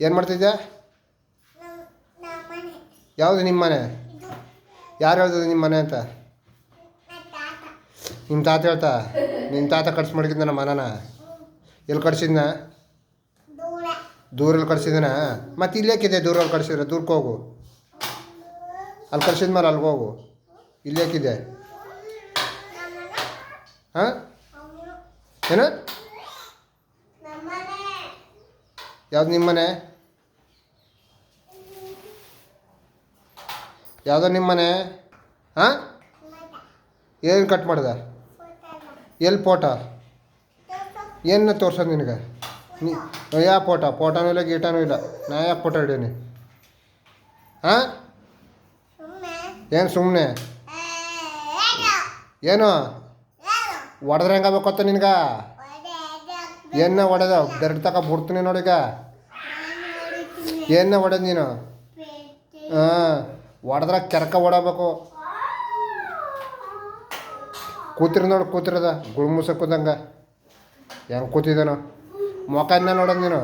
ಏನು ಮಾಡ್ತಿದ್ದೆ? ಯಾವುದು ನಿಮ್ಮ ಮನೆ? ಯಾರು ಹೇಳ್ತದೆ ನಿಮ್ಮ ಮನೆ ಅಂತ? ನಿಮ್ಮ ತಾತ ಹೇಳ್ತಾ? ನಿಮ್ಮ ತಾತ ಕಟ್ಸಿ ಮಡಗಿದ್ದ ನಮ್ಮ ಮನನ ಎಲ್ಲಿ ಕಟ್ಸಿದ್ನ? ದೂರಲ್ಲಿ ಕಟ್ಸಿದನ. ಮತ್ತು ಇಲ್ಲೇಕಿದೆ ದೂರಲ್ಲಿ ಕಟ್ಸಿದ್ರೆ ದೂರಕ್ಕೆ ಹೋಗು. ಅಲ್ಲಿ ಕಟ್ಸಿದ್ಮೇಲೆ ಅಲ್ಲಿಗೆ ಹೋಗು. ಇಲ್ಲೇಕಿದೆ ಹಾಂ? ಏನು? ಯಾವ್ದು ನಿಮ್ಮ ಮನೆ? ಯಾವುದೋ ನಿಮ್ಮ ಮನೆ? ಹಾಂ? ಏನು ಕಟ್ ಮಾಡ್ದೆ? ಎಲ್ಲಿ ಫೋಟೋ? ಏನು ತೋರ್ಸೋದು ನಿನಗೆ? ಯಾವ ಫೋಟೋನೂ ಇಲ್ಲ ಗೀಟನೂ ಇಲ್ಲ. ನಾ ಯಾಕೆ ಫೋಟೋ ಹಿಡೀನಿ? ಹಾಂ? ಏನು ಸುಮ್ಮನೆ? ಏನು ಹೊಡೆದ್ರೆ ಹೆಂಗಾಗಬೇಕತ್ತ ನಿನ್ಗೆ? ಏನ ಹೊಡೆದ? ಬೆರಡು ತಕ ಬಿಡ್ತೀನಿ ನೋಡೀಗ. ಏನ ಹೊಡೆದು ನೀನು? ಹಾಂ, ಹೊಡೆದ್ರೆ ಕೆರ್ಕ ಹೊಡಬೇಕು. ಕೂತಿರ ನೋಡು, ಕೂತಿರದ ಗುಳ್ಮುಸ ಕೂದಂಗೆ ಹೆಂಗೆ ಕೂತಿದ್ದಾನೋ. ಮೊಕನ್ನ ನೋಡೋದು ನೀನು.